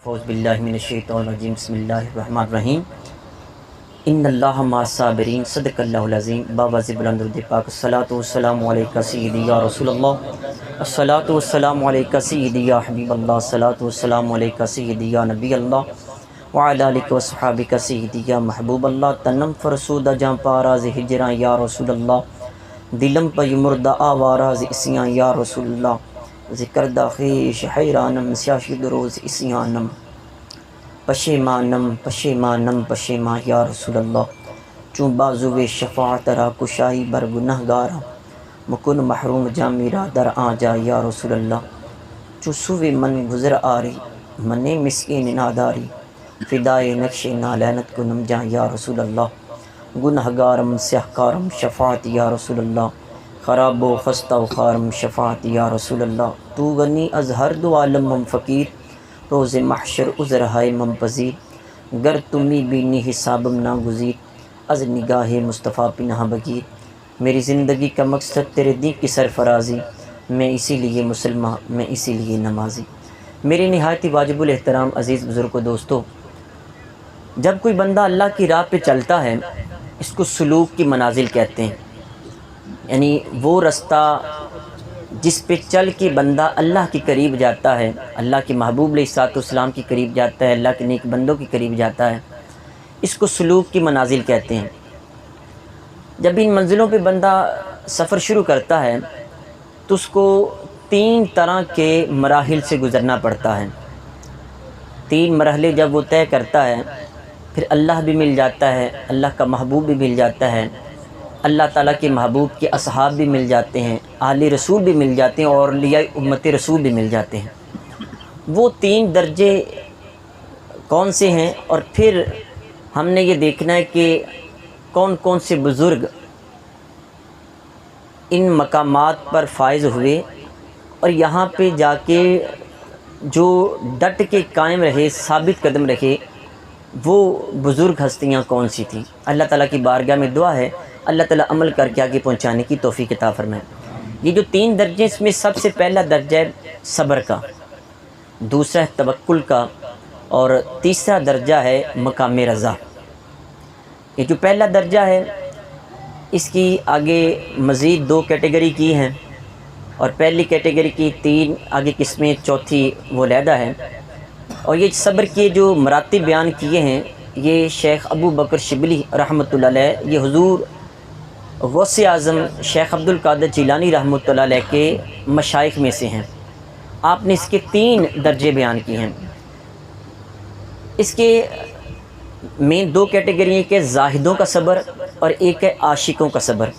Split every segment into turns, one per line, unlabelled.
أعوذ بالله من الشیطان الرجیم بسم اللہ الرحمن الرحیم ان اللہ مع الصابرین صدق اللہ العظیم باواز بلند درود پاک الصلاۃ والسلام علیکہ سیدی یا رسول اللہ الصلاۃ والسلام علیکہ سیدی یا حبیب اللہ الصلاۃ والسلام علیکہ سیدی یا نبی اللہ وعلی آلک و صحابک سیدی یا محبوب اللہ تنم فرسودہ جہاں پاراز ہجراں یا رسول اللہ دلم پی مردہ آواراز اسیاں یا رسول اللہ ذکر دا خیش حیرانم سیاشی دروز اسیانم پشیمانم پشیمانم پشیمان یا رسول اللہ چون بازو شفاعت را کشائی بر گناہ گارا مکن محروم جا میرا در آ جا یا رسول اللہ چون سوی من گزر آری من مسکین ناداری فدائے نقش نالینت کنم جا یا رسول اللہ گناہ گارم سیاہکارم شفاعت یا رسول اللہ خراب و خستہ و خارم شفاعت یا رسول اللہ تو غنی از ہر دو عالم مم فقیر روز محشر عذر ہائے مم پذیر گر تمی بینی حسابم نا گزیر از نگاہ مصطفیٰ پناہ بگیر میری زندگی کا مقصد تیرے دین کی سرفرازی میں اسی لیے مسلمان میں اسی لیے نمازی میری نہایت واجب الاحترام عزیز بزرگ و دوستو، جب کوئی بندہ اللہ کی راہ پہ چلتا ہے اس کو سلوک کی منازل کہتے ہیں، یعنی وہ رستہ جس پہ چل کے بندہ اللہ کے قریب جاتا ہے، اللہ کے محبوب علیہ الصلوۃ والسلام کے قریب جاتا ہے، اللہ کے نیک بندوں کے قریب جاتا ہے، اس کو سلوک کی منازل کہتے ہیں۔ جب ان منزلوں پہ بندہ سفر شروع کرتا ہے تو اس کو 3 طرح کے مراحل سے گزرنا پڑتا ہے۔ 3 مرحلے جب وہ طے کرتا ہے پھر اللہ بھی مل جاتا ہے، اللہ کا محبوب بھی مل جاتا ہے، اللہ تعالیٰ کے محبوب کے اصحاب بھی مل جاتے ہیں، اہل رسول بھی مل جاتے ہیں اور اولیاء امت رسول بھی مل جاتے ہیں۔ وہ 3 درجے کون سے ہیں اور پھر ہم نے یہ دیکھنا ہے کہ کون کون سے بزرگ ان مقامات پر فائز ہوئے اور یہاں پہ جا کے جو ڈٹ کے قائم رہے، ثابت قدم رہے، وہ بزرگ ہستیاں کون سی تھیں۔ اللہ تعالیٰ کی بارگاہ میں دعا ہے اللہ تعالیٰ عمل کر کے آگے پہنچانے کی توفیق عطا فرمائے۔ یہ جو 3 درجے، اس میں سب سے پہلا درجہ ہے صبر کا، دوسرا ہے توکل کا اور تیسرا درجہ ہے مقام رضا۔ یہ جو پہلا درجہ ہے اس کی آگے مزید 2 کیٹیگری کی ہیں اور پہلی کیٹیگری کی 3 آگے قسمیں، چوتھی وہ علیحدہ ہے۔ اور یہ صبر کے جو مراتب بیان کیے ہیں یہ شیخ ابو بکر شبلی رحمۃ اللہ علیہ، یہ حضور غوث اعظم شیخ عبد القادر جیلانی رحمۃ اللہ علیہ کے مشائخ میں سے ہیں۔ آپ نے اس کے 3 درجے بیان کیے ہیں۔ اس کے مین 2 کیٹیگری ہیں کہ زاہدوں کا صبر اور ایک ہے عاشقوں کا صبر۔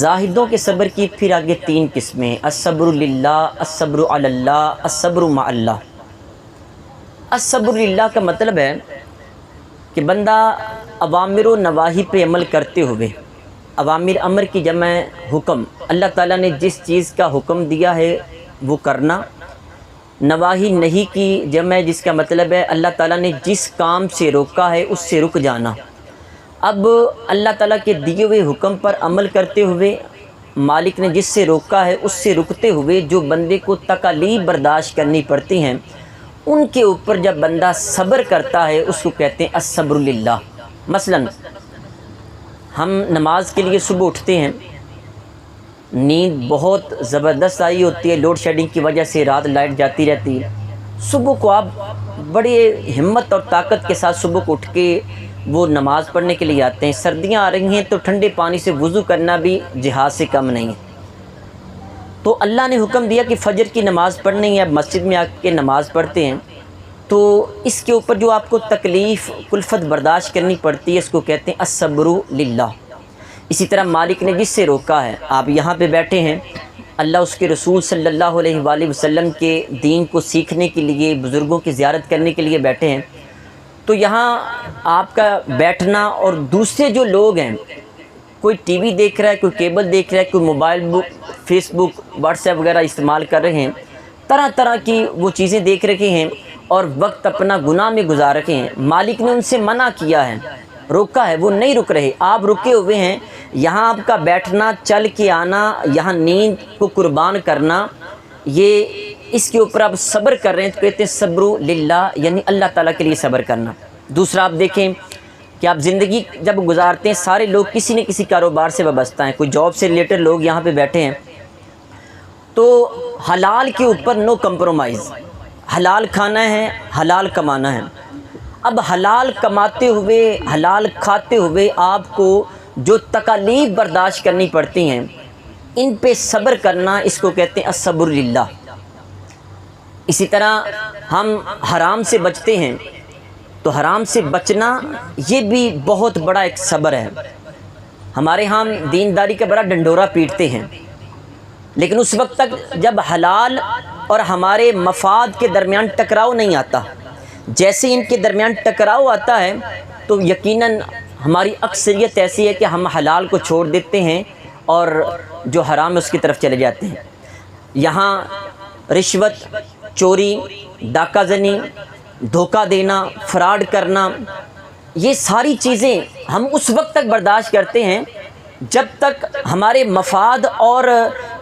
زاہدوں کے صبر کی پھر آگے 3 قسمیں، الصبر للہ، الصبر علی اللہ، الصبر مع اللہ۔ الصبر للہ کا مطلب ہے کہ بندہ اوامر و نواہی پہ عمل کرتے ہوئے، اوامر امر کی جمع حکم، اللہ تعالیٰ نے جس چیز کا حکم دیا ہے وہ کرنا، نواہی نہیں کی جمع جس کا مطلب ہے اللہ تعالیٰ نے جس کام سے روکا ہے اس سے رک جانا۔ اب اللہ تعالیٰ کے دیے ہوئے حکم پر عمل کرتے ہوئے، مالک نے جس سے روکا ہے اس سے رکتے ہوئے جو بندے کو تکالیف برداشت کرنی پڑتی ہیں ان کے اوپر جب بندہ صبر کرتا ہے اس کو کہتے ہیں الصبر للہ۔ مثلاً ہم نماز کے لیے صبح اٹھتے ہیں، نیند بہت زبردست آئی ہوتی ہے، لوڈ شیڈنگ کی وجہ سے رات لائٹ جاتی رہتی ہے، صبح کو آپ بڑے ہمت اور طاقت کے ساتھ صبح کو اٹھ کے وہ نماز پڑھنے کے لیے آتے ہیں۔ سردیاں آ رہی ہیں تو ٹھنڈے پانی سے وضو کرنا بھی جہاد سے کم نہیں ہے۔ تو اللہ نے حکم دیا کہ فجر کی نماز پڑھنی ہے، اب مسجد میں آ کے نماز پڑھتے ہیں تو اس کے اوپر جو آپ کو تکلیف کلفت برداشت کرنی پڑتی ہے اس کو کہتے ہیں الصبر للہ۔ اسی طرح مالک نے جس سے روکا ہے، آپ یہاں پہ بیٹھے ہیں، اللہ اس کے رسول صلی اللہ علیہ وآلہ وسلم کے دین کو سیکھنے کے لیے، بزرگوں کی زیارت کرنے کے لیے بیٹھے ہیں، تو یہاں آپ کا بیٹھنا اور دوسرے جو لوگ ہیں، کوئی ٹی وی دیکھ رہا ہے، کوئی کیبل دیکھ رہا ہے، کوئی موبائل فیس بک واٹس ایپ وغیرہ استعمال کر رہے ہیں، طرح طرح کی وہ چیزیں دیکھ رہے ہیں اور وقت اپنا گناہ میں گزار رکھے ہیں۔ مالک نے ان سے منع کیا ہے، روکا ہے، وہ نہیں رک رہے، آپ رکے ہوئے ہیں۔ یہاں آپ کا بیٹھنا، چل کے آنا، یہاں نیند کو قربان کرنا، یہ اس کے اوپر آپ صبر کر رہے ہیں تو کہتے ہیں صبر للہ، یعنی اللہ تعالیٰ کے لیے صبر کرنا۔ دوسرا آپ دیکھیں کہ آپ زندگی جب گزارتے ہیں، سارے لوگ کسی نہ کسی کاروبار سے وابستہ ہیں، کوئی جاب سے ریلیٹڈ لوگ یہاں پہ بیٹھے ہیں، تو حلال کے اوپر نو کمپرومائز، حلال کھانا ہے، حلال کمانا ہے۔ اب حلال کماتے ہوئے، حلال کھاتے ہوئے آپ کو جو تکالیف برداشت کرنی پڑتی ہیں، ان پہ صبر کرنا، اس کو کہتے ہیں الصبر للہ۔ اسی طرح ہم حرام سے بچتے ہیں، تو حرام سے بچنا یہ بھی بہت بڑا ایک صبر ہے۔ ہمارے ہاں دینداری کا بڑا ڈنڈورا پیٹتے ہیں، لیکن اس وقت تک جب حلال اور ہمارے مفاد کے درمیان ٹکراؤ نہیں آتا، جیسے ان کے درمیان ٹکراؤ آتا ہے تو یقیناً ہماری اکثریت ایسی ہے کہ ہم حلال کو چھوڑ دیتے ہیں اور جو حرام ہے اس کی طرف چلے جاتے ہیں۔ یہاں رشوت، چوری، ڈاکہ زنی، دھوکہ دینا، فراڈ کرنا، یہ ساری چیزیں ہم اس وقت تک برداشت کرتے ہیں جب تک ہمارے مفاد اور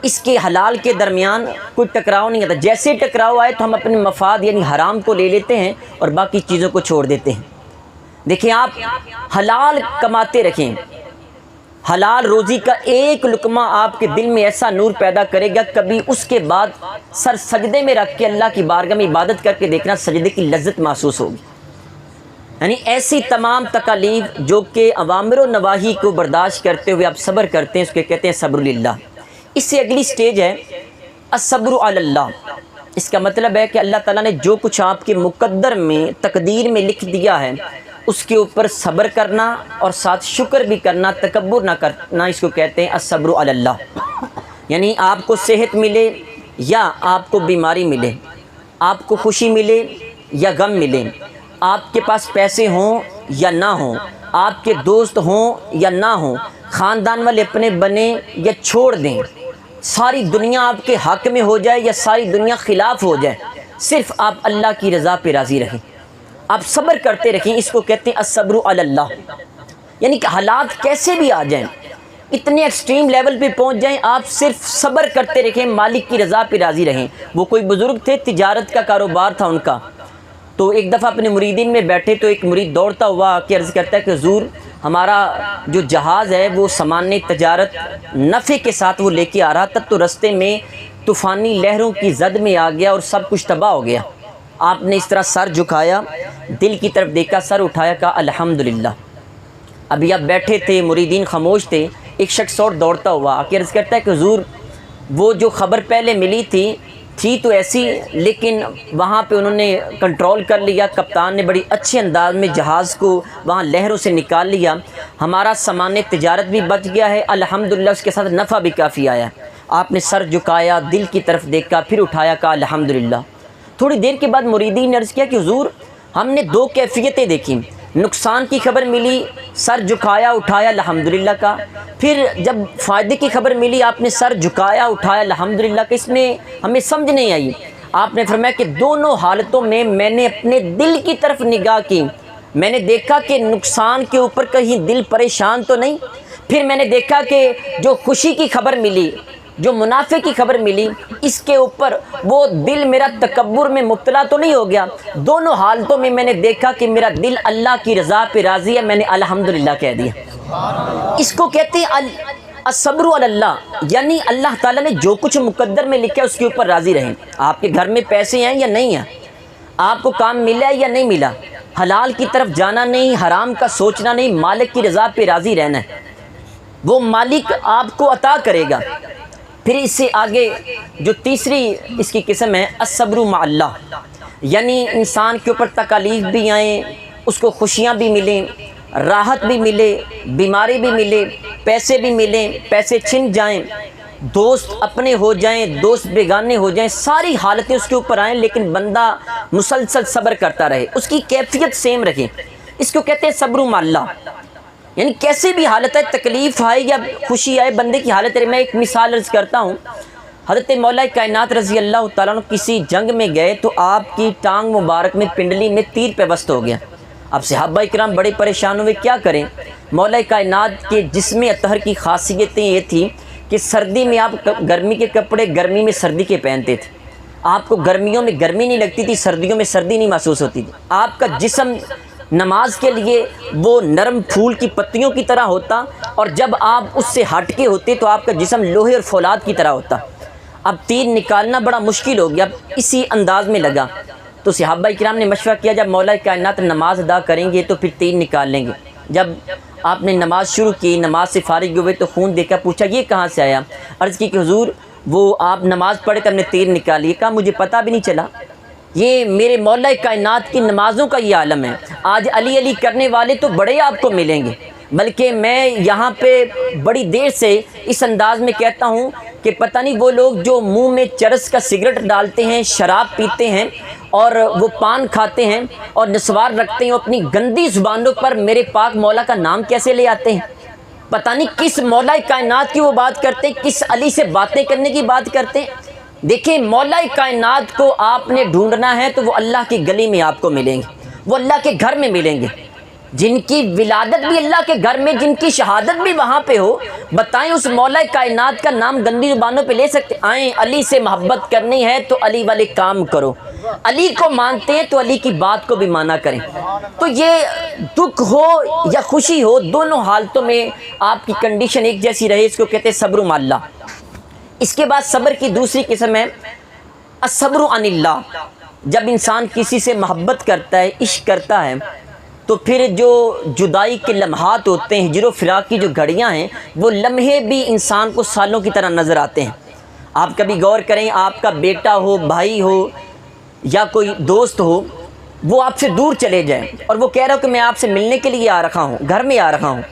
اس کے حلال کے درمیان کوئی ٹکراؤ نہیں آتا۔ جیسے ٹکراؤ آئے تو ہم اپنے مفاد یعنی حرام کو لے لیتے ہیں اور باقی چیزوں کو چھوڑ دیتے ہیں۔ دیکھیں، آپ حلال کماتے رکھیں، حلال روزی کا ایک لقمہ آپ کے دل میں ایسا نور پیدا کرے گا، کبھی اس کے بعد سر سجدے میں رکھ کے اللہ کی بارگاہ میں عبادت کر کے دیکھنا، سجدے کی لذت محسوس ہوگی۔ یعنی ایسی تمام تکالیف جو کہ اوامر و نواہی کو برداشت کرتے ہوئے آپ صبر کرتے ہیں، اس کے کہتے ہیں صبر للہ۔ اس سے اگلی سٹیج ہے الصبر علی اللہ۔ اس کا مطلب ہے کہ اللہ تعالیٰ نے جو کچھ آپ کے مقدر میں، تقدیر میں لکھ دیا ہے، اس کے اوپر صبر کرنا اور ساتھ شکر بھی کرنا، تکبر نہ کرنا، اس کو کہتے ہیں الصبر علی اللہ۔ یعنی آپ کو صحت ملے یا آپ کو بیماری ملے، آپ کو خوشی ملے یا غم ملے، آپ کے پاس پیسے ہوں یا نہ ہوں، آپ کے دوست ہوں یا نہ ہوں، خاندان والے اپنے بنے یا چھوڑ دیں، ساری دنیا آپ کے حق میں ہو جائے یا ساری دنیا خلاف ہو جائے، صرف آپ اللہ کی رضا پہ راضی رہیں، آپ صبر کرتے رکھیں، اس کو کہتے ہیں الصبر علی اللہ۔ یعنی کہ حالات کیسے بھی آ جائیں، اتنے ایکسٹریم لیول پہ پہنچ جائیں، آپ صرف صبر کرتے رکھیں، مالک کی رضا پہ راضی رہیں۔ وہ کوئی بزرگ تھے، تجارت کا کاروبار تھا ان کا، تو ایک دفعہ اپنے مریدین میں بیٹھے تو ایک مرید دوڑتا ہوا کہ عرض کرتا ہے کہ حضور، ہمارا جو جہاز ہے وہ سامان تجارت نفع کے ساتھ وہ لے کے آ رہا تھا، تو رستے میں طوفانی لہروں کی زد میں آ گیا اور سب کچھ تباہ ہو گیا۔ آپ نے اس طرح سر جھکایا، دل کی طرف دیکھا، سر اٹھایا، کہا الحمدللہ۔ ابھی آپ بیٹھے تھے، مریدین خاموش تھے، ایک شخص اور دوڑتا ہوا آ کے عرض کرتا ہے کہ حضور، وہ جو خبر پہلے ملی تھی تو ایسی، لیکن وہاں پہ انہوں نے کنٹرول کر لیا، کپتان نے بڑی اچھے انداز میں جہاز کو وہاں لہروں سے نکال لیا، ہمارا سامان تجارت بھی بچ گیا ہے الحمدللہ، اس کے ساتھ نفع بھی کافی آیا۔ آپ نے سر جھکایا، دل کی طرف دیکھا، پھر اٹھایا، کہا الحمدللہ۔ تھوڑی دیر کے بعد مریدین نے عرض کیا کہ حضور، ہم نے دو کیفیتیں دیکھیں، نقصان کی خبر ملی، سر جھکایا، اٹھایا، الحمدللہ کا، پھر جب فائدے کی خبر ملی، آپ نے سر جھکایا، اٹھایا، الحمدللہ کا۔ اس میں ہمیں سمجھ نہیں آئی۔ آپ نے فرمایا کہ دونوں حالتوں میں میں نے اپنے دل کی طرف نگاہ کی، میں نے دیکھا کہ نقصان کے اوپر کہیں دل پریشان تو نہیں، پھر میں نے دیکھا کہ جو خوشی کی خبر ملی، جو منافع کی خبر ملی، اس کے اوپر وہ دل میرا تکبر میں مبتلا تو نہیں ہو گیا۔ دونوں حالتوں میں میں نے دیکھا کہ میرا دل اللہ کی رضا پہ راضی ہے، میں نے الحمدللہ کہہ دیا۔ اس کو کہتے ہیں الصبر علی اللہ، یعنی اللہ تعالیٰ نے جو کچھ مقدر میں لکھا ہے اس کے اوپر راضی رہیں۔ آپ کے گھر میں پیسے ہیں یا نہیں ہیں، آپ کو کام ملا ہے یا نہیں ملا، حلال کی طرف جانا نہیں، حرام کا سوچنا نہیں، مالک کی رضا پہ راضی رہنا ہے، وہ مالک آپ کو عطا کرے گا۔ پھر اس سے آگے جو تیسری اس کی قسم ہے الصبر مع اللہ، یعنی انسان کے اوپر تکالیف بھی آئیں، اس کو خوشیاں بھی ملیں، راحت بھی ملے، بیماری بھی ملے، پیسے بھی ملیں، پیسے چھن جائیں، دوست اپنے ہو جائیں، دوست بیگانے ہو جائیں، ساری حالتیں اس کے اوپر آئیں، لیکن بندہ مسلسل صبر کرتا رہے، اس کی کیفیت سیم رکھے۔ اس کو کہتے ہیں صبر مع اللہ، یعنی کیسے بھی حالت ہے، تکلیف آئے یا خوشی آئے، بندے کی حالت ہے۔ میں ایک مثال عرض کرتا ہوں، حضرت مولا کائنات رضی اللہ تعالیٰ عنہ کسی جنگ میں گئے تو آپ کی ٹانگ مبارک میں، پنڈلی میں تیر پیوست ہو گیا۔ اب صحابہ کرام بڑے پریشان ہوئے، کیا کریں؟ مولا کائنات کے جسم اطہر کی خاصیتیں یہ تھی کہ سردی میں آپ گرمی کے کپڑے گرمی میں سردی کے پہنتے تھے، آپ کو گرمیوں میں گرمی نہیں لگتی تھی، سردیوں میں سردی نہیں محسوس ہوتی تھی، آپ کا جسم نماز کے لیے وہ نرم پھول کی پتیوں کی طرح ہوتا، اور جب آپ اس سے ہٹ کے ہوتے تو آپ کا جسم لوہے اور فولاد کی طرح ہوتا۔ اب تیر نکالنا بڑا مشکل ہو گیا، اب اسی انداز میں لگا، تو صحابہ کرام نے مشورہ کیا جب مولا کائنات نماز ادا کریں گے تو پھر تیر نکال لیں گے۔ جب آپ نے نماز شروع کی، نماز سے فارغ ہوئے تو خون دیکھا، پوچھا یہ کہاں سے آیا؟ عرض کی کہ حضور وہ آپ نماز پڑھے تو ہم نے تیر نکالی۔ کہا مجھے پتہ بھی نہیں چلا، یہ میرے مولا کائنات کی نمازوں کا یہ عالم ہے۔ آج علی علی کرنے والے تو بڑے آپ کو ملیں گے، بلکہ میں یہاں پہ بڑی دیر سے اس انداز میں کہتا ہوں کہ پتہ نہیں وہ لوگ جو منہ میں چرس کا سگریٹ ڈالتے ہیں، شراب پیتے ہیں اور وہ پان کھاتے ہیں اور نسوار رکھتے ہیں، اپنی گندی زبانوں پر میرے پاک مولا کا نام کیسے لے آتے ہیں؟ پتہ نہیں کس مولا کائنات کی وہ بات کرتے ہیں، کس علی سے باتیں کرنے کی بات کرتے ہیں۔ دیکھیں مولا کائنات کو آپ نے ڈھونڈنا ہے تو وہ اللہ کی گلی میں آپ کو ملیں گے، وہ اللہ کے گھر میں ملیں گے، جن کی ولادت بھی اللہ کے گھر میں، جن کی شہادت بھی وہاں پہ ہو۔ بتائیں اس مولا کائنات کا نام گندی زبانوں پہ لے سکتے؟ آئیں علی سے محبت کرنی ہے تو علی والے کام کرو، علی کو مانتے ہیں تو علی کی بات کو بھی مانا کریں۔ تو یہ دکھ ہو یا خوشی ہو، دونوں حالتوں میں آپ کی کنڈیشن ایک جیسی رہے، اس کو کہتے ہیں صبر مع اللہ۔ اس کے بعد صبر کی دوسری قسم ہے الصبر عن اللہ۔ جب انسان کسی سے محبت کرتا ہے، عشق کرتا ہے، تو پھر جو جدائی کے لمحات ہوتے ہیں، ہجر و فراق کی جو گھڑیاں ہیں، وہ لمحے بھی انسان کو سالوں کی طرح نظر آتے ہیں۔ آپ کبھی غور کریں، آپ کا بیٹا ہو، بھائی ہو یا کوئی دوست ہو، وہ آپ سے دور چلے جائیں اور وہ کہہ رہا ہو کہ میں آپ سے ملنے کے لیے آ رہا ہوں، گھر میں آ رہا ہوں،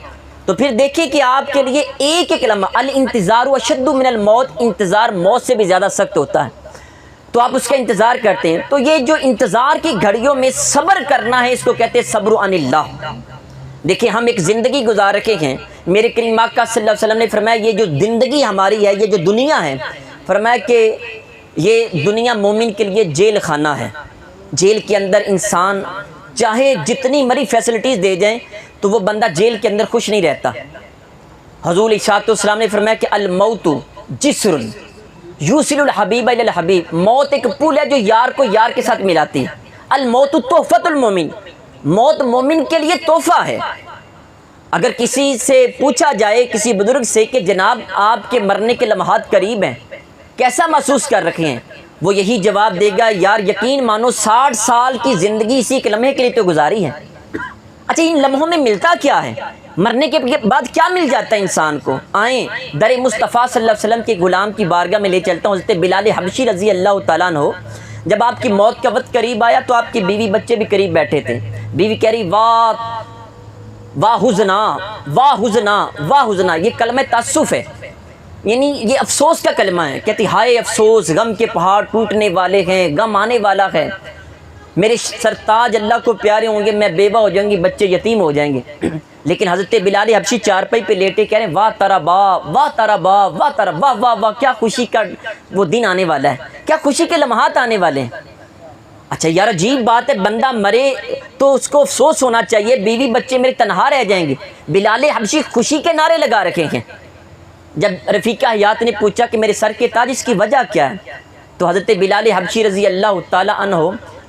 تو پھر دیکھیں کہ آپ کے لیے ایک ایک لمحہ الانتظار اشد من الموت، انتظار موت سے بھی زیادہ سخت ہوتا ہے، تو آپ اس کا انتظار کرتے ہیں۔ تو یہ جو انتظار کی گھڑیوں میں صبر کرنا ہے، اس کو کہتے ہیں صبر عن اللہ۔ دیکھیں ہم ایک زندگی گزار رکھے ہیں، میرے کریم آقا صلی اللہ علیہ وسلم نے فرمایا یہ جو زندگی ہماری ہے، یہ جو دنیا ہے، فرمایا کہ یہ دنیا مومن کے لیے جیل خانہ ہے۔ جیل کے اندر انسان چاہے جتنی مری فیسلٹیز دے جائیں تو وہ بندہ جیل کے اندر خوش نہیں رہتا۔ حضور علیہ السلام نے فرمایا کہ الموت جسر یوصل الحبیب الی الحبیب، موت ایک پل ہے جو یار کو یار کے ساتھ ملاتی ہے۔ الموت تحفۃ المومن، موت مومن کے لیے تحفہ ہے۔ اگر کسی سے پوچھا جائے، کسی بزرگ سے کہ جناب آپ کے مرنے کے لمحات قریب ہیں، کیسا محسوس کر رکھے ہیں، وہ یہی جواب دے گا یار یقین مانو 60 سال کی زندگی اسی ایک لمحے کے لیے تو گزاری ہے۔ اچھا ان لمحوں میں ملتا کیا ہے؟ مرنے کے بعد کیا مل جاتا ہے انسان کو؟ آئیں در مصطفیٰ صلی اللہ علیہ وسلم کے غلام کی بارگاہ میں لے چلتا ہوں، حضرت بلال حبشی رضی اللہ تعالیٰ عنہ۔ جب آپ کی موت کا وقت قریب آیا تو آپ کی بیوی بچے بھی قریب بیٹھے تھے۔ بیوی کہہ رہی واہ حزنا، واہ حزنا، واہ حزنا، یہ کلمہ تاسف ہے، یعنی یہ افسوس کا کلمہ ہے۔ کہتی ہائے افسوس، غم کے پہاڑ ٹوٹنے والے ہیں، غم آنے والا ہے، میرے سرتاج اللہ کو پیارے ہوں گے، میں بیوہ ہو جاؤں گی، بچے یتیم ہو جائیں گے۔ لیکن حضرت بلال حبشی چارپائی پہ لیٹے کہہ رہے ہیں واہ تارا با، واہ تارا با، واہ تارا واہ واہ واہ، کیا خوشی کا وہ دن آنے والا ہے، کیا خوشی کے لمحات آنے والے ہیں۔ اچھا یار عجیب بات ہے، بندہ مرے تو اس کو افسوس ہونا چاہیے، بیوی بچے میرے تنہا رہ جائیں گے، بلال حبشی خوشی کے نعرے لگا رکھے ہیں۔ جب رفیقہ حیات نے پوچھا کہ میرے سر کے تاج اس کی وجہ کیا ہے، تو حضرت بلال حبشی رضی اللہ تعالی عنہ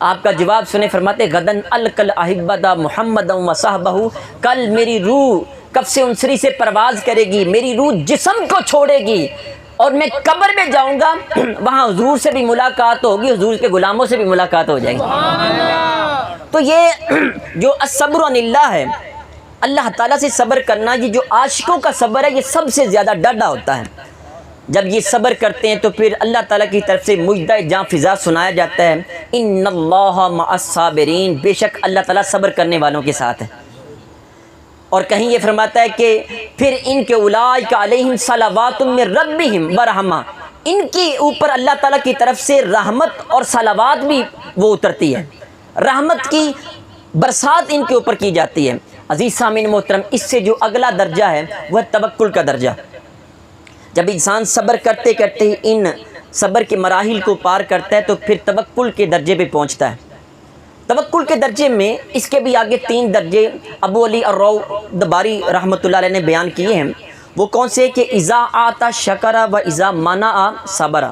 آپ کا جواب سنے، فرماتے غدن الکل احبدا محمد و صحبہ، کل میری روح کفس انصری سے پرواز کرے گی، میری روح جسم کو چھوڑے گی اور میں قبر میں جاؤں گا، وہاں حضور سے بھی ملاقات ہوگی، حضور کے غلاموں سے بھی ملاقات ہو جائے گی۔ تو یہ جو الصبر عن اللہ ہے، اللہ تعالیٰ سے صبر کرنا، یہ جو عاشقوں کا صبر ہے یہ سب سے زیادہ ڈاڈا ہوتا ہے۔ جب یہ صبر کرتے ہیں تو پھر اللہ تعالیٰ کی طرف سے مجدہ جاں فضا سنایا جاتا ہے، ان اللہ مع الصابرین، بے شک اللہ تعالیٰ صبر کرنے والوں کے ساتھ ہے۔ اور کہیں یہ فرماتا ہے کہ پھر ان کے اولئک علیہم صلوات من ربہم ورحمہ، ان کے اوپر اللہ تعالیٰ کی طرف سے رحمت اور صلوات بھی وہ اترتی ہے، رحمت کی برسات ان کے اوپر کی جاتی ہے۔ عزیز سامعین محترم، اس سے جو اگلا درجہ ہے وہ توکل کا درجہ۔ جب انسان صبر کرتے کرتے ان صبر کے مراحل کو پار کرتا ہے تو پھر توکل کے درجے پہ پہنچتا ہے۔ توکل کے درجے میں اس کے بھی آگے 3 درجے ابو علی الروضباری رحمۃ اللہ علیہ نے بیان کیے ہیں۔ وہ کون سے کہ اذا آتا شکر و اذا منع صبر،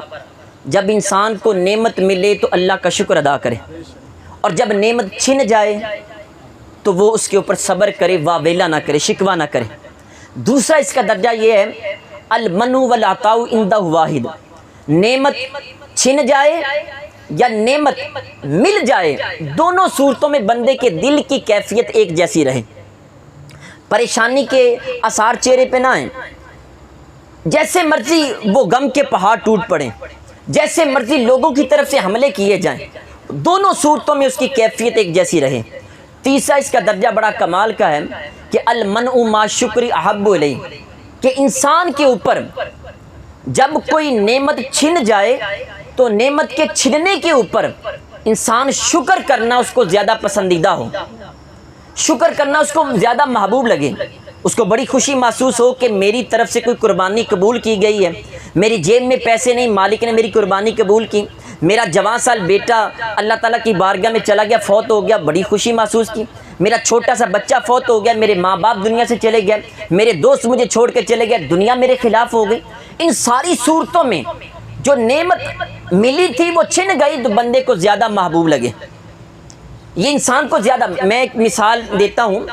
جب انسان کو نعمت ملے تو اللہ کا شکر ادا کرے، اور جب نعمت چھن جائے تو وہ اس کے اوپر صبر کرے، واویلا نہ کرے، شکوہ نہ کرے۔ دوسرا اس کا درجہ یہ ہے المن والعطاء عندہ واحد، نعمت چھن جائے یا نعمت مل جائے، دونوں صورتوں میں بندے کے دل کی کیفیت ایک جیسی رہے، پریشانی کے آثار چہرے پہ نہ آئیں، جیسے مرضی وہ غم کے پہاڑ ٹوٹ پڑیں، جیسے مرضی لوگوں کی طرف سے حملے کیے جائیں، دونوں صورتوں میں اس کی کیفیت ایک جیسی رہے۔ تیسرا اس کا درجہ بڑا کمال کا ہے کہ المنع ما شکر احب الیہ، کہ انسان کے اوپر جب کوئی نعمت چھن جائے تو نعمت کے چھننے کے اوپر انسان شکر کرنا اس کو زیادہ پسندیدہ ہو، شکر کرنا اس کو زیادہ محبوب لگے، اس کو بڑی خوشی محسوس ہو کہ میری طرف سے کوئی قربانی قبول کی گئی ہے، میری جیب میں پیسے نہیں، مالک نے میری قربانی قبول کی، میرا جوان سال بیٹا اللہ تعالیٰ کی بارگاہ میں چلا گیا، فوت ہو گیا، بڑی خوشی محسوس کی، میرا چھوٹا سا بچہ فوت ہو گیا، میرے ماں باپ دنیا سے چلے گئے، میرے دوست مجھے چھوڑ کے چلے گئے، دنیا میرے خلاف ہو گئی۔ ان ساری صورتوں میں جو نعمت ملی تھی وہ چھن گئی تو بندے کو زیادہ محبوب لگے، یہ انسان کو زیادہ۔ میں ایک مثال دیتا ہوں،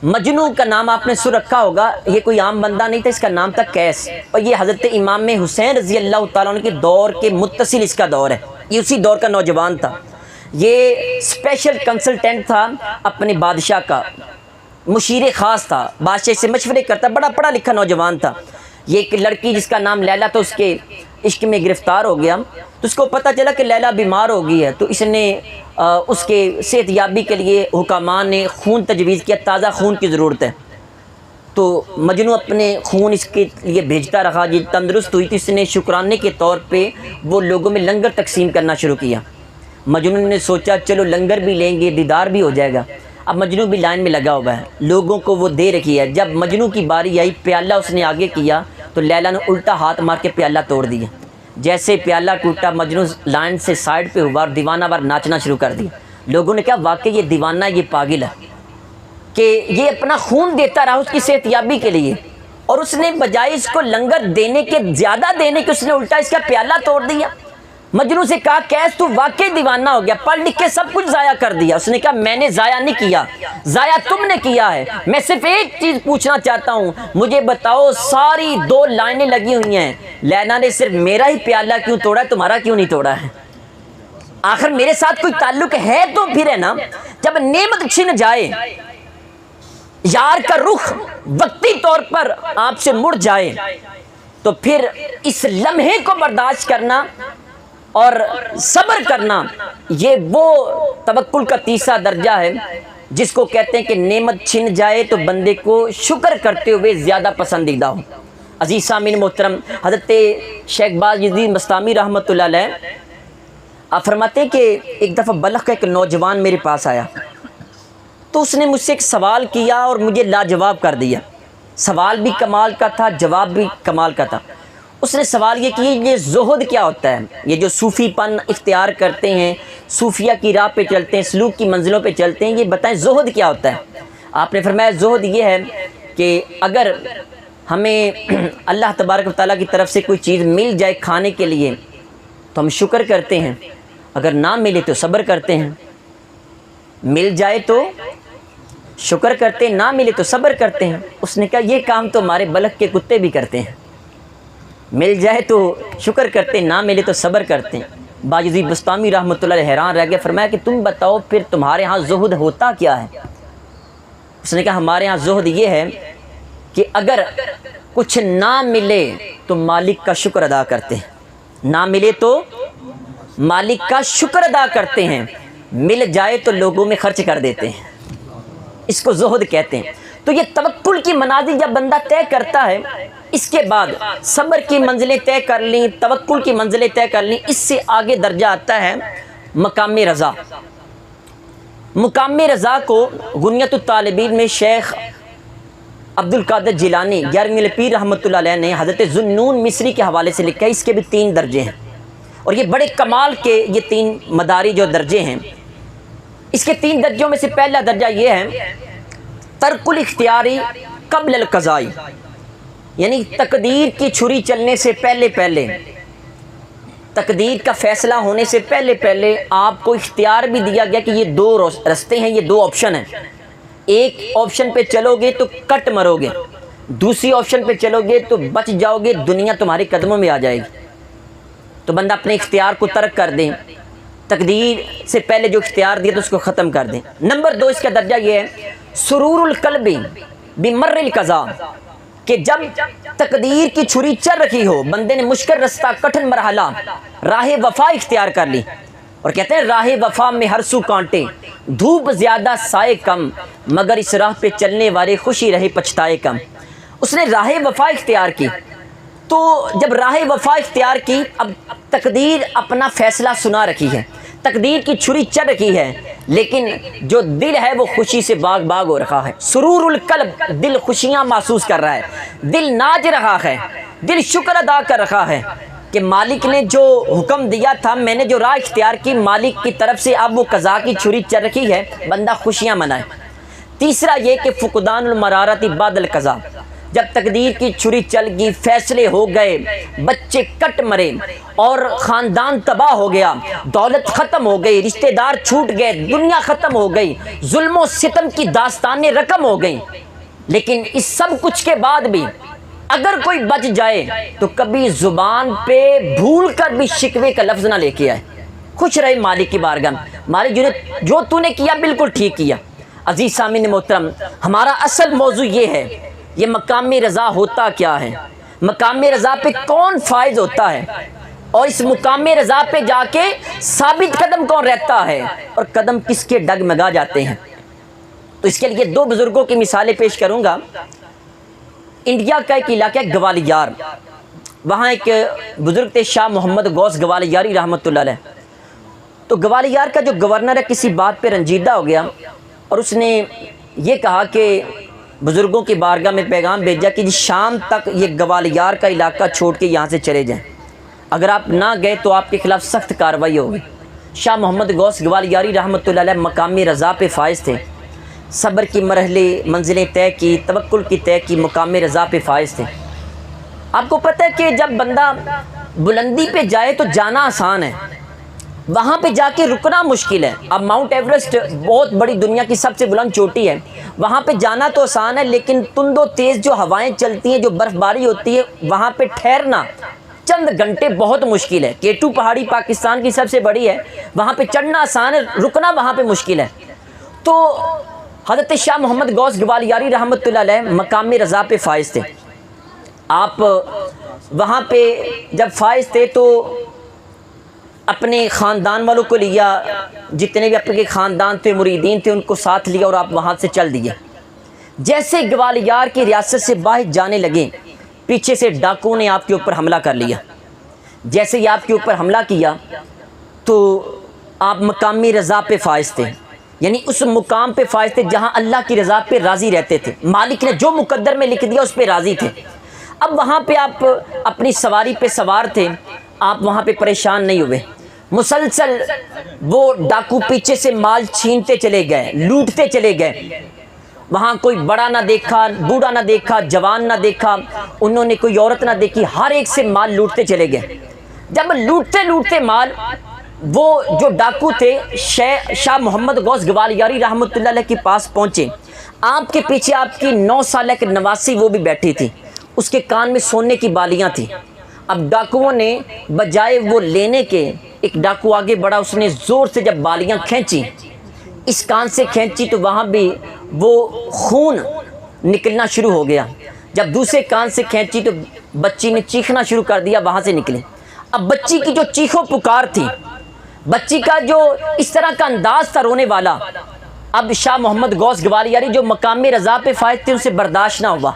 مجنو کا نام آپ نے سن رکھا ہوگا، یہ کوئی عام بندہ نہیں تھا، اس کا نام تھا قیس، اور یہ حضرت امام حسین رضی اللہ تعالیٰ عنہ کے دور کے متصل اس کا دور ہے، یہ اسی دور کا نوجوان تھا، یہ اسپیشل کنسلٹنٹ تھا اپنے بادشاہ کا، مشیر خاص تھا، بادشاہ سے مشورے کرتا، بڑا پڑھا لکھا نوجوان تھا۔ یہ ایک لڑکی جس کا نام لیلا تھا اس کے عشق میں گرفتار ہو گیا، تو اس کو پتہ چلا کہ لیلا بیمار ہو گئی ہے، تو اس نے اس کے صحت یابی کے لیے حکاماں نے خون تجویز کیا، تازہ خون کی ضرورت ہے، تو مجنو اپنے خون اس کے لیے بھیجتا رہا، یہ تندرست ہوئی تو اس نے شکرانے کے طور پہ وہ لوگوں میں لنگر تقسیم کرنا شروع کیا۔ مجنو نے سوچا چلو لنگر بھی لیں گے، دیدار بھی ہو جائے گا، اب مجنو بھی لائن میں لگا ہوا ہے، لوگوں کو وہ دے رکھی ہے۔ جب مجنو کی باری آئی، پیالہ اس نے آگے کیا تو لیلا نے الٹا ہاتھ مار کے پیالہ توڑ دیا، جیسے پیالہ ٹوٹا مجنو لائن سے سائڈ پہ ہوا اور دیوانہ وار ناچنا شروع کر دیا۔ لوگوں نے کہا واقعی یہ دیوانہ، یہ پاگل ہے کہ یہ اپنا خون دیتا رہا اس کی صحت یابی کے لیے، اور اس نے بجائے اس کو لنگر دینے کے، زیادہ دینے کے، اس نے الٹا اس کا پیالہ توڑ دیا۔ مجنو سے کہا قیس تو واقعی دیوانہ ہو گیا، پڑھ لکھ کے سب کچھ ضائع کر دیا۔ اس نے کہا میں نے ضائع نہیں کیا، ضائع تم نے کیا ہے، میں صرف ایک چیز پوچھنا چاہتا ہوں، مجھے بتاؤ ساری 2 لائنیں لگی ہوئی ہیں، لیلا نے صرف میرا ہی پیالہ کیوں توڑا ہے، تمہارا کیوں نہیں توڑا ہے؟ آخر میرے ساتھ کوئی تعلق ہے تو پھر ہے نا۔ جب نعمت چھن جائے، یار کا رخ وقتی طور پر آپ سے مڑ جائے، تو پھر اس لمحے کو برداشت کرنا اور صبر کرنا، یہ وہ توکل کا تیسرا درجہ ہے جس کو کہتے ہیں کہ نعمت چھن جائے تو بندے کو شکر کرتے ہوئے زیادہ پسندیدہ ہو۔ عزیز سامعین محترم، حضرت شیخ باز مستامی رحمۃ اللہ علیہ آپ فرماتے ہیں کہ ایک دفعہ بلخ کا ایک نوجوان میرے پاس آیا، تو اس نے مجھ سے ایک سوال کیا اور مجھے لاجواب کر دیا۔ سوال بھی کمال کا تھا، جواب بھی کمال کا تھا۔ اس نے سوال یہ کیا یہ زہد کیا ہوتا ہے؟ یہ جو صوفی پن اختیار کرتے ہیں، صوفیہ کی راہ پہ چلتے ہیں، سلوک کی منزلوں پہ چلتے ہیں، یہ بتائیں زہد کیا ہوتا ہے؟ آپ نے فرمایا زہد یہ ہے کہ اگر ہمیں اللہ تبارک و تعالیٰ کی طرف سے کوئی چیز مل جائے کھانے کے لیے تو ہم شکر کرتے ہیں، اگر نہ ملے تو صبر کرتے ہیں۔ مل جائے تو شکر کرتے ہیں، نہ ملے تو صبر کرتے ہیں۔ اس نے کہا یہ کام تو ہمارے بلخ کے کتے بھی کرتے ہیں، مل جائے تو شکر کرتے، نہ ملے تو صبر کرتے ہیں۔ باجزی بستامی رحمۃ اللہ علیہ حیران رہ گیا، فرمایا کہ تم بتاؤ پھر تمہارے ہاں زہد ہوتا کیا ہے؟ اس نے کہا ہمارے ہاں زہد یہ ہے کہ اگر کچھ نہ ملے تو مالک کا شکر ادا کرتے ہیں، نہ ملے تو مالک کا شکر ادا کرتے ہیں، مل جائے تو لوگوں میں خرچ کر دیتے ہیں، اس کو زہد کہتے ہیں۔ تو یہ توکل کی منازل جب بندہ طے کرتا ہے، اس کے بعد صبر کی منزلیں طے کر لیں، توکل کی منزلیں طے کر لیں، اس سے آگے درجہ آتا ہے مقام رضا۔ مقام رضا کو غنیت الطالبین میں شیخ عبد القادر جیلانی 11ویں پیر رحمۃ اللہ علیہ نے حضرت ذوالنون مصری کے حوالے سے لکھا ہے، اس کے بھی 3 درجے ہیں، اور یہ بڑے کمال کے یہ 3 مداری جو درجے ہیں۔ اس کے 3 درجوں میں سے پہلا درجہ یہ ہے ترک الاختیاری قبل القضائی، یعنی تقدیر کی چھری چلنے سے پہلے تقدیر کا فیصلہ ہونے سے پہلے پہلے آپ کو اختیار بھی دیا گیا کہ یہ دو راستے ہیں، یہ دو آپشن ہیں، ایک آپشن پہ چلو گے تو کٹ مرو گے، دوسری آپشن پہ چلو گے تو بچ جاؤ گے، دنیا تمہارے قدموں میں آ جائے گی۔ تو بندہ اپنے اختیار کو ترک کر دیں، تقدیر سے پہلے جو اختیار دیا تو اس کو ختم کر دیں۔ نمبر 2 اس کا درجہ یہ ہے سرور القلب بمر القضاء، کہ جب تقدیر کی چھری چل رکھی ہو، بندے نے مشکل رستہ، کٹھن مرحلہ، راہ وفا اختیار کر لی، اور کہتے ہیں راہ وفا میں ہر سو کانٹے، دھوپ زیادہ سائے کم، مگر اس راہ پہ چلنے والے خوشی رہے پچھتائے کم۔ اس نے راہ وفا اختیار کی، تو جب راہ وفا اختیار کی، اب تقدیر اپنا فیصلہ سنا رکھی ہے، تقدیر کی چھری چل رکھی ہے، لیکن جو دل ہے وہ خوشی سے باغ باغ ہو رہا ہے۔ سرور القلب، دل خوشیاں محسوس کر رہا ہے، دل ناچ رہا ہے، دل شکر ادا کر رہا ہے کہ مالک نے جو حکم دیا تھا، میں نے جو راہ اختیار کی، مالک کی طرف سے اب وہ قضا کی چھری چل رکھی ہے، بندہ خوشیاں منائے۔ تیسرا یہ کہ فقدان المرارت بعد القضاء، جب تقدیر کی چھری چل گئی، فیصلے ہو گئے، بچے کٹ مرے اور خاندان تباہ ہو گیا، دولت ختم ہو گئی، رشتہ دار چھوٹ گئے، دنیا ختم ہو گئی، ظلم و ستم کی داستانیں رقم ہو گئیں، لیکن اس سب کچھ کے بعد بھی اگر کوئی بچ جائے تو کبھی زبان پہ بھول کر بھی شکوے کا لفظ نہ لے کے آئے، خوش رہے مالک کی بارگاہ میں، مالک جو تو نے کیا بالکل ٹھیک کیا۔ عزیز سامعین محترم، ہمارا اصل موضوع یہ ہے، یہ مقام رضا ہوتا کیا ہے، مقام رضا پہ کون فائز ہوتا ہے، اور اس مقام رضا پہ جا کے ثابت قدم کون رہتا ہے، اور قدم کس کے ڈگمگا جاتے ہیں۔ تو اس کے لیے 2 بزرگوں کی مثالیں پیش کروں گا۔ انڈیا کا ایک علاقہ ہے گوالیار، وہاں ایک بزرگ تھے شاہ محمد غوث گوالیاری رحمۃ اللہ علیہ۔ تو گوالیار کا جو گورنر ہے کسی بات پہ رنجیدہ ہو گیا، اور اس نے یہ کہا کہ بزرگوں کی بارگاہ میں پیغام بھیجا کہ شام تک یہ گوالیار کا علاقہ چھوڑ کے یہاں سے چلے جائیں، اگر آپ نہ گئے تو آپ کے خلاف سخت کارروائی ہوگی۔ شاہ محمد غوث گوالیاری رحمۃ اللہ علیہ مقام رضا پہ فائز تھے، صبر کی مرحلے منزلیں طے کی، توکل کی طے کی، مقام رضا پہ فائز تھے۔ آپ کو پتہ ہے کہ جب بندہ بلندی پہ جائے تو جانا آسان ہے، وہاں پہ جا کے رکنا مشکل ہے۔ اب ماؤنٹ ایوریسٹ بہت بڑی دنیا کی سب سے بلند چوٹی ہے، وہاں پہ جانا تو آسان ہے، لیکن تند و تیز جو ہوائیں چلتی ہیں، جو برف باری ہوتی ہے، وہاں پہ ٹھہرنا چند گھنٹے بہت مشکل ہے۔ K2 پہاڑی پاکستان کی سب سے بڑی ہے، وہاں پہ چڑھنا آسان ہے، رکنا وہاں پہ مشکل ہے۔ تو حضرت شاہ محمد غوث گوالیاری رحمۃ اللہ علیہ مقام رضا پہ فائز تھے۔ آپ وہاں پہ جب فائز تھے تو اپنے خاندان والوں کو لیا، جتنے بھی اپنے خاندان تھے، مریدین تھے، ان کو ساتھ لیا اور آپ وہاں سے چل دیے۔ جیسے گوالیار کی ریاست سے باہر جانے لگے، پیچھے سے ڈاکو نے آپ کے اوپر حملہ کر لیا۔ جیسے ہی آپ کے اوپر حملہ کیا تو آپ مقامی رضا پہ فائز تھے، یعنی اس مقام پہ فائز تھے جہاں اللہ کی رضا پہ راضی رہتے تھے، مالک نے جو مقدر میں لکھ دیا اس پہ راضی تھے۔ اب وہاں پہ آپ اپنی سواری پہ سوار تھے، آپ وہاں پہ پریشان نہیں ہوئے، مسلسل وہ ڈاکو پیچھے سے مال چھینتے چلے گئے، لوٹتے چلے گئے، وہاں کوئی بڑا نہ دیکھا، بوڑھا نہ دیکھا، جوان نہ دیکھا، انہوں نے کوئی عورت نہ دیکھی، ہر ایک سے مال لوٹتے چلے گئے۔ جب لوٹتے لوٹتے مال، وہ جو ڈاکو تھے شاہ محمد غوث گوالیاری رحمۃ اللہ علیہ کے پاس پہنچے، آپ کے پیچھے آپ کی 9 سالہ ایک نواسی وہ بھی بیٹھی تھی، اس کے کان میں سونے کی بالیاں تھیں۔ اب ڈاکوؤں نے بجائے وہ لینے کے، ایک ڈاکو آگے بڑھا، اس نے زور سے جب بالیاں کھینچی، اس کان سے کھینچی تو وہاں بھی وہ خون نکلنا شروع ہو گیا، جب دوسرے کان سے کھینچی تو بچی نے چیخنا شروع کر دیا، وہاں سے نکلے۔ اب بچی کی جو چیخو پکار تھی، بچی کا جو اس طرح کا انداز تھا رونے والا، اب شاہ محمد غوث گوالیاری جو مقام رضا پہ فائز تھے اسے برداشت نہ ہوا۔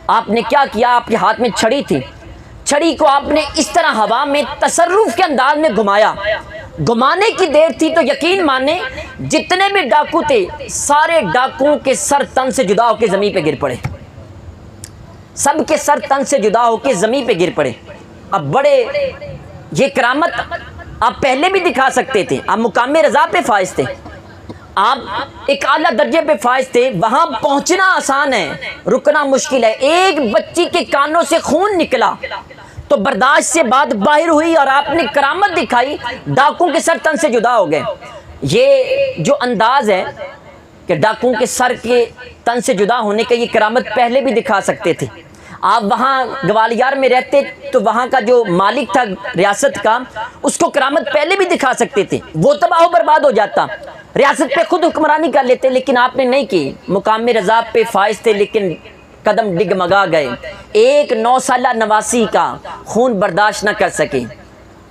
آپ نے کیا کیا؟ آپ کے ہاتھ میں چھڑی تھی، چھڑی کو آپ نے اس طرح ہوا میں تصرف کے انداز میں گھمایا، گھمانے کی دیر تھی تو یقین مانے جتنے بھی ڈاکو تھے سارے ڈاکوؤں کے سر تن سے جدا ہو کے زمین پہ گر پڑے، سب کے سر تن سے جدا ہو کے زمین پہ گر پڑے۔ اب بڑے یہ کرامت آپ پہلے بھی دکھا سکتے تھے، آپ مقام رضا پہ فائز تھے، آپ ایک اعلیٰ درجے پہ فائز تھے، وہاں پہنچنا آسان ہے، رکنا مشکل ہے۔ ایک بچی کے کانوں سے خون نکلا تو برداشت سے بات باہر ہوئی اور آپ نے کرامت دکھائی، ڈاکوں کے سر تن سے جدا ہو گئے۔ یہ جو انداز ہے کہ ڈاکوں کے سر کے تن سے جدا ہونے کا، یہ کرامت پہلے بھی دکھا سکتے تھے۔ آپ وہاں گوالیار میں رہتے تو وہاں کا جو مالک تھا ریاست کا، اس کو کرامت پہلے بھی دکھا سکتے تھے، وہ تباہ و برباد ہو جاتا، ریاست پہ خود حکمرانی کر لیتے، لیکن آپ نے نہیں کی۔ مقام رضا پہ فائز تھے لیکن قدم ڈگمگا گئے، ایک 9 سالہ نواسی کا خون برداشت نہ کر سکے،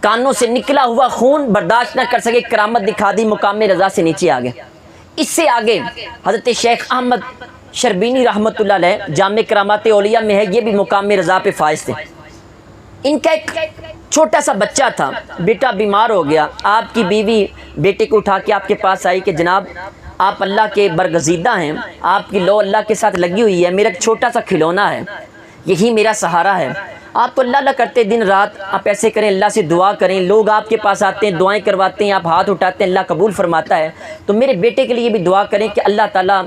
کانوں سے نکلا ہوا خون برداشت نہ کر سکے، کرامت دکھا دی، مقام رضا سے نیچے آ گئے۔ اس سے آگے حضرت شیخ احمد شربینی رحمۃ اللہ علیہ جامع کرامات اولیاء میں ہے، یہ بھی مقام رضا پہ فائز تھے۔ ان کا ایک چھوٹا سا بچہ تھا، بیٹا بیمار ہو گیا، آپ کی بیوی بیٹے کو اٹھا کے آپ کے پاس آئی کہ جناب آپ اللہ کے برگزیدہ ہیں، آپ کی لو اللہ کے ساتھ لگی ہوئی ہے، میرا ایک چھوٹا سا کھلونا ہے، یہی میرا سہارا ہے، آپ تو اللہ اللہ کرتے دن رات، آپ ایسے کریں، اللہ سے دعا کریں، لوگ آپ کے پاس آتے ہیں، دعائیں کرواتے ہیں، آپ ہاتھ اٹھاتے ہیں، اللہ قبول فرماتا ہے، تو میرے بیٹے کے لیے بھی دعا کریں کہ اللہ تعالیٰ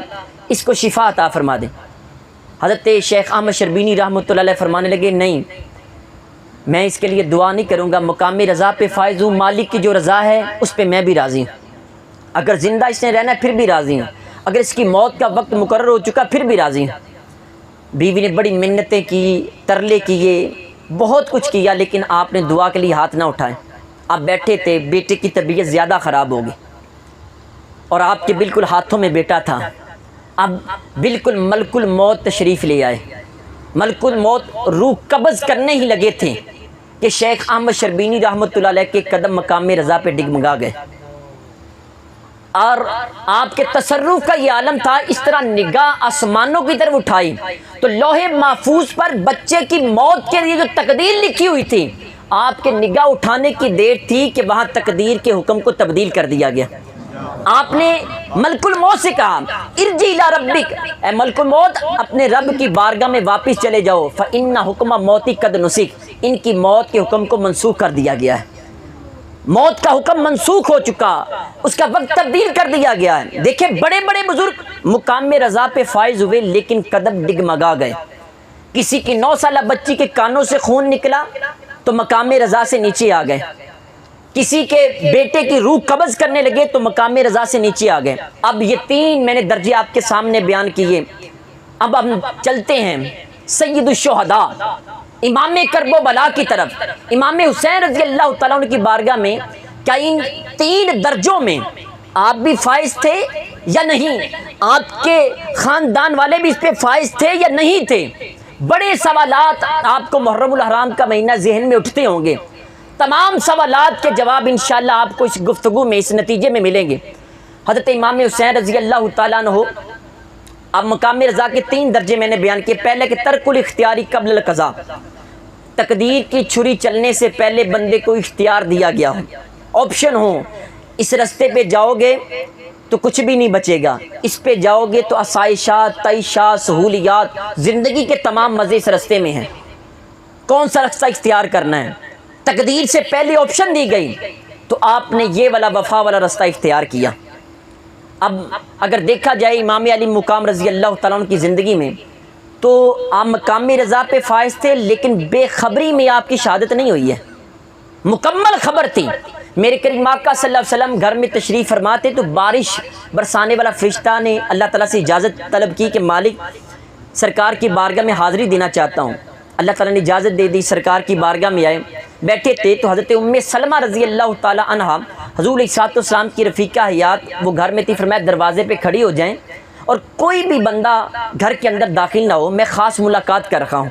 اس کو شفا عطا فرما دیں۔ حضرت شیخ احمد شربینی رحمۃ اللہ علیہ فرمانے لگے نہیں، میں اس کے لیے دعا نہیں کروں گا، مقام رضا پہ فائز ہوں، مالک کی جو رضا ہے اس پہ میں بھی راضی ہوں، اگر زندہ اس نے رہنا ہے پھر بھی راضی ہوں، اگر اس کی موت کا وقت مقرر ہو چکا پھر بھی راضی ہوں۔ بیوی نے بڑی منتیں کی، ترلے کیے، بہت کچھ کیا، لیکن آپ نے دعا کے لیے ہاتھ نہ اٹھائے۔ آپ بیٹھے تھے، بیٹے کی طبیعت زیادہ خراب ہو گئی اور آپ کے بالکل ہاتھوں میں بیٹا تھا، اب بالکل ملک الموت تشریف لے آئے، ملک الموت روح قبض کرنے ہی لگے تھے کہ شیخ احمد شربینی رحمۃ اللہ علیہ کے قدم مقام رضا پہ ڈگمگا گئے، اور آپ کے تصرف کا یہ عالم تھا، اس طرح نگاہ آسمانوں کی طرف اٹھائی تو لوح محفوظ پر بچے کی موت کے لیے جو تقدیر لکھی ہوئی تھی، آپ کے نگاہ اٹھانے کی دیر تھی کہ وہاں تقدیر کے حکم کو تبدیل کر دیا گیا۔ آپ نے ملک الموت سے کہا ارجع الی ربک، اے ملک الموت اپنے رب کی بارگاہ میں واپس چلے جاؤ، فإن حکم موتی قد نسخ، ان کی موت کے حکم کو منسوخ کر دیا گیا ہے، موت کا حکم منسوخ ہو چکا، اس کا وقت تبدیل کر دیا گیا ہے۔ دیکھیں بڑے بڑے بزرگ مقام رضا پہ فائز ہوئے لیکن قدم ڈگمگا گئے، کسی کی 9 سالہ بچی کے کانوں سے خون نکلا تو مقام رضا سے نیچے آ گئے، کسی کے بیٹے کی روح قبض کرنے لگے تو مقام رضا سے نیچے آ گئے۔ اب یہ 3 میں نے درجے آپ کے سامنے بیان کیے، اب ہم چلتے ہیں سید الشہداء، امام کرب و بلا کی طرف، امام حسین رضی اللہ تعالیٰ عنہ کی بارگاہ میں کیا ان 3 درجوں میں آپ بھی فائز تھے یا نہیں؟ آپ کے خاندان والے بھی اس پہ فائز تھے یا نہیں تھے؟ بڑے سوالات آپ کو محرم الحرام کا مہینہ ذہن میں اٹھتے ہوں گے، تمام سوالات کے جواب انشاءاللہ آپ کو اس گفتگو میں، اس نتیجے میں ملیں گے۔ حضرت امام حسین رضی اللہ تعالیٰ عنہ، اب مقام رضا کے 3 درجے میں نے بیان کیے۔ پہلے کہ ترک الاختیاری قبل القضاء، تقدیر کی چھری چلنے سے پہلے بندے کو اختیار دیا گیا ہو، آپشن ہو، اس رستے پہ جاؤ گے تو کچھ بھی نہیں بچے گا، اس پہ جاؤ گے تو آسائشات، تعیشات، سہولیات، زندگی کے تمام مزے اس رستے میں ہیں، کون سا رستہ اختیار کرنا ہے؟ تقدیر سے پہلے آپشن دی گئی تو آپ نے یہ والا وفا والا رستہ اختیار کیا۔ اب اگر دیکھا جائے امام علی مقام رضی اللہ تعالیٰ عنہ کی زندگی میں تو آپ مقام رضا پہ فائز تھے لیکن بے خبری میں آپ کی شہادت نہیں ہوئی ہے، مکمل خبر تھی۔ میرے کریم آقا صلی اللہ علیہ وسلم گھر میں تشریف فرماتے تو بارش برسانے والا فرشتہ نے اللہ تعالیٰ سے اجازت طلب کی کہ مالک سرکار کی بارگاہ میں حاضری دینا چاہتا ہوں، اللہ تعالیٰ نے اجازت دے دی، سرکار کی بارگاہ میں آئے، بیٹھے تھے تو حضرت ام سلمہ رضی اللہ تعالیٰ عنہ حضور علیہ السلام کی رفیقہ حیات وہ گھر میں تھی، فرمایا دروازے پہ کھڑی ہو جائیں اور کوئی بھی بندہ گھر کے اندر داخل نہ ہو، میں خاص ملاقات کر رہا ہوں۔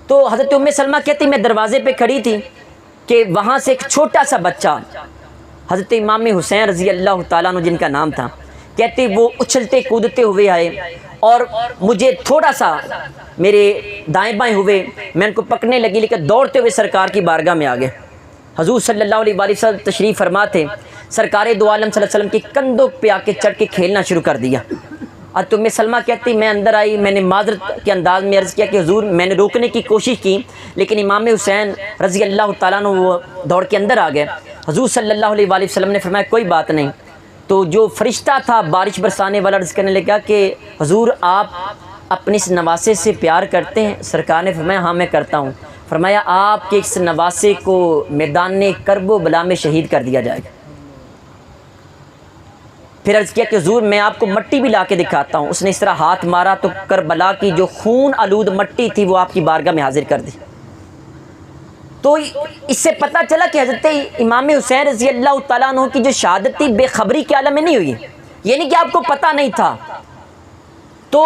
تو حضرت ام سلمہ کہتی میں دروازے پہ کھڑی تھی کہ وہاں سے ایک چھوٹا سا بچہ حضرت امام حسین رضی اللہ تعالیٰ عنہ جن کا نام تھا، کہتے وہ اچھلتے کودتے ہوئے آئے اور مجھے تھوڑا سا میرے دائیں بائیں ہوئے، میں ان کو پکڑنے لگی لیکن دوڑتے ہوئے سرکار کی بارگاہ میں آ گئے۔ حضور صلی اللہ علیہ وآلہ وسلم تشریف فرما تھے، سرکار دو عالم صلی اللہ علیہ وسلم کی کندھوں پہ آ کے چڑھ کے کھیلنا شروع کر دیا۔ اور ام سلمہ کہتی میں اندر آئی، میں نے معذرت کے انداز میں عرض کیا کہ حضور میں نے روکنے کی کوشش کی لیکن امام حسین رضی اللہ تعالیٰ عنہ وہ دوڑ کے اندر آ گئے۔ حضور صلی اللہ علیہ وآلہ وسلم نے فرمایا کوئی بات نہیں۔ تو جو فرشتہ تھا بارش برسانے والا عرض کرنے لگا کہ حضور آپ اپنے اس نواسے سے پیار کرتے ہیں؟ سرکار نے فرمایا ہاں میں کرتا ہوں۔ فرمایا آپ کے اس نواسے کو میدان کرب و بلا میں شہید کر دیا جائے گا۔ پھر عرض کیا کہ حضور میں آپ کو مٹی بھی لا کے دکھاتا ہوں۔ اس نے اس طرح ہاتھ مارا تو کربلا کی جو خون آلود مٹی تھی وہ آپ کی بارگاہ میں حاضر کر دی۔ تو اس سے پتہ چلا کہ حضرت امام حسین رضی اللہ تعالیٰ عنہ کی جو شہادت تھی بے خبری کے عالم میں نہیں ہوئی، یہ نہیں کہ آپ کو پتہ نہیں تھا، تو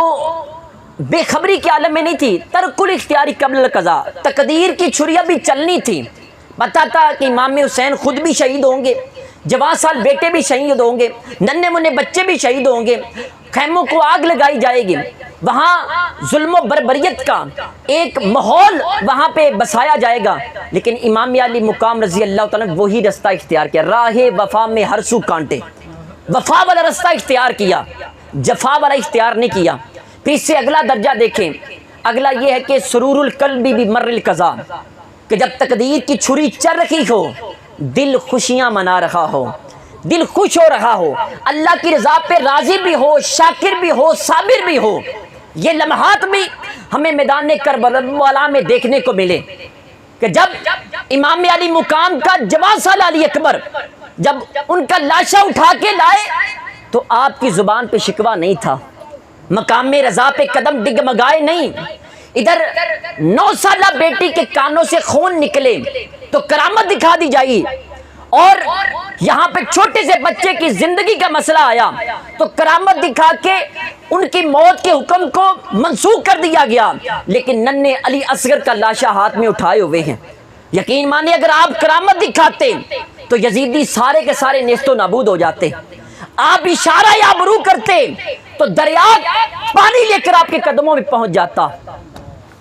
بے خبری کے عالم میں نہیں تھی، ترک الاختیاری قبل القضاء، تقدیر کی چھریاں بھی چلنی تھی۔ پتہ تھا کہ امام حسین خود بھی شہید ہوں گے، جوان سال بیٹے بھی شہید ہوں گے، ننھے منے بچے بھی شہید ہوں گے، خیموں کو آگ لگائی جائے گی، وہاں ظلم و بربریت کا ایک ماحول وہاں پہ بسایا جائے گا، لیکن امام علی مقام رضی اللہ تعالیٰ نے وہی رستہ اختیار کیا، راہ وفا میں ہر سو کانٹے، وفا والا رستہ اختیار کیا، جفا والا اختیار نہیں کیا۔ پھر اس سے اگلا درجہ دیکھیں، اگلا یہ ہے کہ سرور القلب بھی مر القضا، کہ جب تقدیر کی چھری چل رہی ہو، دل خوشیاں منا رہا ہو، دل خوش ہو رہا ہو، اللہ کی رضا پہ راضی بھی ہو، شاکر بھی ہو، صابر بھی ہو، یہ لمحات بھی ہمیں میدان کربلا میں دیکھنے کو ملے کہ جب امام علی مقام کا جوان سال علی اکبر جب ان کا لاشا اٹھا کے لائے تو آپ کی زبان پہ شکوہ نہیں تھا، مقام رضا پہ قدم ڈگمگائے نہیں، ادھر 9 سالہ بیٹی کے کانوں سے خون نکلے تو کرامت دکھا دی جائی، اور یہاں پہ چھوٹے سے بچے کی زندگی کا مسئلہ آیا تو کرامت دکھا کے ان کی موت کے حکم کو منسوخ کر دیا گیا، لیکن ننھے علی اصغر کا لاشا ہاتھ میں اٹھائے ہوئے ہیں۔ یقین مانیے اگر آپ کرامت دکھاتے تو یزیدی سارے کے سارے نیست و نابود ہو جاتے، آپ اشارہ یا برو کرتے تو دریا پانی لے کر آپ کے قدموں میں پہنچ جاتا،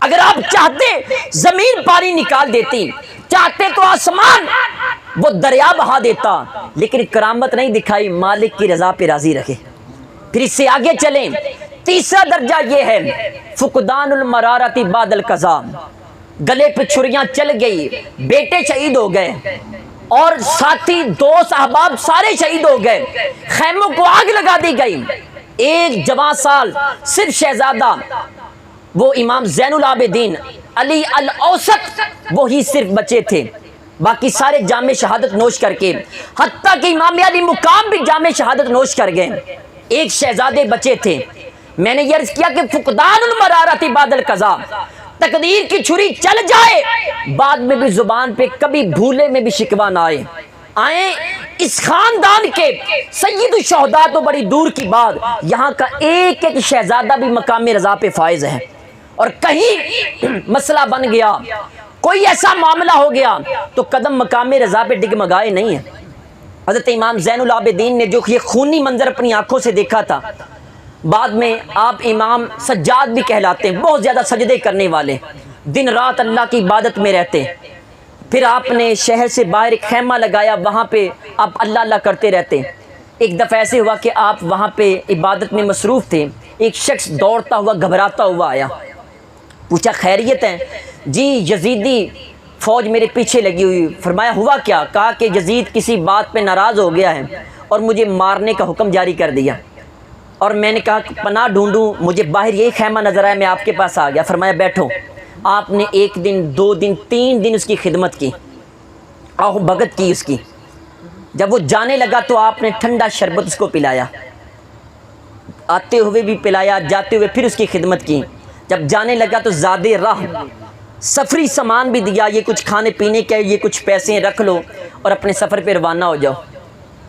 اگر آپ چاہتے زمین پانی نکال دیتی، چاہتے تو آسمان وہ دریا بہا دیتا، لیکن کرامت نہیں دکھائی، مالک کی رضا پہ راضی رکھے۔ پھر اس سے آگے چلیں، تیسرا درجہ یہ ہے فقدان المرارت بعد القضاء، گلے پہ چھریاں چل گئی، بیٹے شہید ہو گئے اور ساتھی دوست احباب سارے شہید ہو گئے، خیموں کو آگ لگا دی گئی، ایک جوان سال صرف شہزادہ وہ امام زین العابدین علی الاوسط وہی صرف بچے تھے، باقی سارے جام شہادت نوش کر کے، حتیٰ کہ امام علی مقام بھی جام شہادت نوش کر گئے، ایک شہزادے بچے تھے۔ میں نے یہ عرض کیا کہ فقدان المرارت بعد القضاء، تقدیر کی چھری چل جائے بعد میں بھی زبان پہ کبھی بھولے میں بھی شکوہ نہ آئے۔ اس خاندان کے سید الشہداء تو بڑی دور کی بات، یہاں کا ایک ایک شہزادہ بھی مقام رضا پہ فائز ہے، اور کہیں مسئلہ بن گیا، کوئی ایسا معاملہ ہو گیا تو قدم مقام رضا پہ ڈگمگائے نہیں ہیں۔ حضرت امام زین العابدین نے جو یہ خونی منظر اپنی آنکھوں سے دیکھا تھا، بعد میں آپ امام سجاد بھی کہلاتے ہیں، بہت زیادہ سجدے کرنے والے، دن رات اللہ کی عبادت میں رہتے۔ پھر آپ نے شہر سے باہر ایک خیمہ لگایا، وہاں پہ آپ اللہ اللہ کرتے رہتے۔ ایک دفعہ ایسے ہوا کہ آپ وہاں پہ عبادت میں مصروف تھے، ایک شخص دوڑتا ہوا گھبراتا ہوا آیا، پوچھا خیریت ہے؟ جی یزیدی فوج میرے پیچھے لگی ہوئی۔ فرمایا ہوا کیا؟ کہا کہ یزید کسی بات پہ ناراض ہو گیا ہے اور مجھے مارنے کا حکم جاری کر دیا، اور میں نے کہا کہ پناہ ڈھونڈوں، مجھے باہر یہی خیمہ نظر آیا، میں آپ کے پاس آ گیا۔ فرمایا بیٹھو۔ آپ نے 1 دن 2 دن 3 دن اس کی خدمت کی، آہ بھگت کی اس کی۔ جب وہ جانے لگا تو آپ نے ٹھنڈا شربت اس کو پلایا، آتے ہوئے بھی پلایا، جاتے ہوئے پھر اس کی خدمت کی۔ جب جانے لگا تو زادے راہ سفری سامان بھی دیا، یہ کچھ کھانے پینے کے، یہ کچھ پیسے رکھ لو اور اپنے سفر پہ روانہ ہو جاؤ۔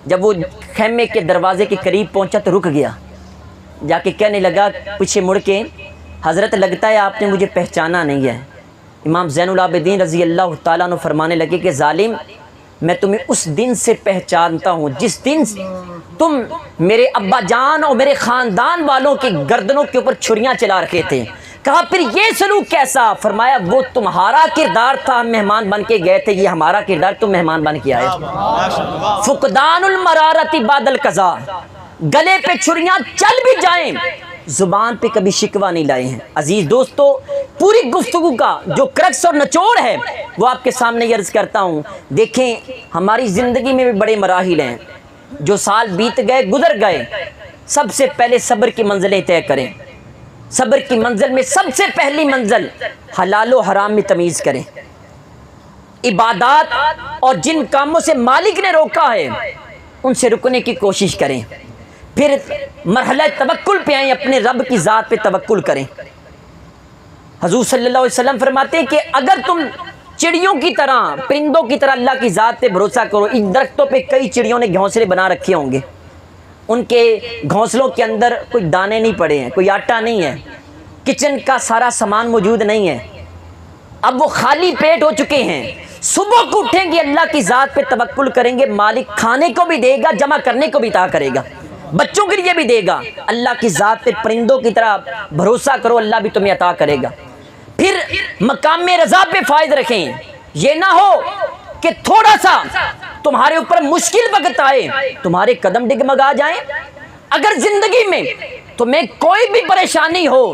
جب وہ خیمے کے دروازے کے قریب پہنچا تو رک گیا، جا کے کہنے لگا پیچھے مڑ کے، حضرت لگتا ہے آپ نے مجھے پہچانا نہیں ہے۔ امام زین العابدین رضی اللہ تعالیٰ عنہ فرمانے لگے کہ ظالم، میں تمہیں اس دن سے پہچانتا ہوں جس دن تم میرے ابا جان اور میرے خاندان والوں کی گردنوں کے اوپر چھریاں چلا رکھے تھے۔ کہا پھر یہ سلوک کیسا؟ فرمایا وہ تمہارا کردار تھا، مہمان بن کے گئے تھے، یہ ہمارا کردار، تم مہمان بن کے آئے۔ فقدان المرارت بعد القضاء، گلے پہ چھریاں چل بھی جائیں زبان پہ کبھی شکوہ نہیں لائے ہیں۔ عزیز دوستو، پوری گفتگو کا جو کرکس اور نچوڑ ہے وہ آپ کے سامنے یہ عرض کرتا ہوں۔ دیکھیں ہماری زندگی میں بھی بڑے مراحل ہیں، جو سال بیت گئے گزر گئے، سب سے پہلے صبر کی منزلیں طے کریں، صبر کی منزل میں سب سے پہلی منزل حلال و حرام میں تمیز کریں، عبادات اور جن کاموں سے مالک نے روکا ہے ان سے رکنے کی کوشش کریں، پھر مرحلہ توکل پہ آئیں، اپنے رب کی ذات پہ توکل کریں۔ حضور صلی اللہ علیہ وسلم فرماتے ہیں کہ اگر تم چڑیوں کی طرح، پرندوں کی طرح اللہ کی ذات پہ بھروسہ کرو، ان درختوں پہ کئی چڑیوں نے گھونسلے بنا رکھے ہوں گے، ان کے گھونسلوں کے اندر کوئی دانے نہیں پڑے ہیں، کوئی آٹا نہیں ہے، کچن کا سارا سامان موجود نہیں ہے، اب وہ خالی پیٹ ہو چکے ہیں، صبح کو اٹھیں گے اللہ کی ذات پہ توکل کریں گے، مالک کھانے کو بھی دے گا، جمع کرنے کو بھی عطا کرے گا، بچوں کے لیے بھی دے گا۔ اللہ کی ذات پہ پرندوں کی طرح بھروسہ کرو، اللہ بھی تمہیں عطا کرے گا۔ پھر مقام رضا پہ فائز رکھیں، یہ نہ ہو کہ تھوڑا سا تمہارے اوپر مشکل وقت آئے، تمہارے قدم ڈگمگا جائیں۔ اگر زندگی میں تمہیں کوئی بھی پریشانی ہو،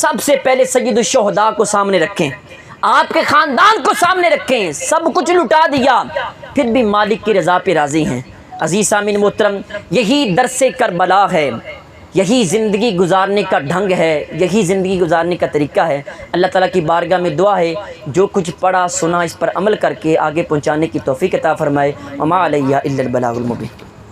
سب سے پہلے سید الشہداء کو سامنے رکھیں، آپ کے خاندان کو سامنے رکھیں، سب کچھ لٹا دیا پھر بھی مالک کی رضا پہ راضی ہیں۔ عزیز سامعین محترم، یہی درس کربلا ہے، یہی زندگی گزارنے کا ڈھنگ ہے، یہی زندگی گزارنے کا طریقہ ہے۔ اللہ تعالیٰ کی بارگاہ میں دعا ہے جو کچھ پڑھا سنا اس پر عمل کر کے آگے پہنچانے کی توفیق عطا فرمائے۔ وما علیہ الا البلاغ المبین۔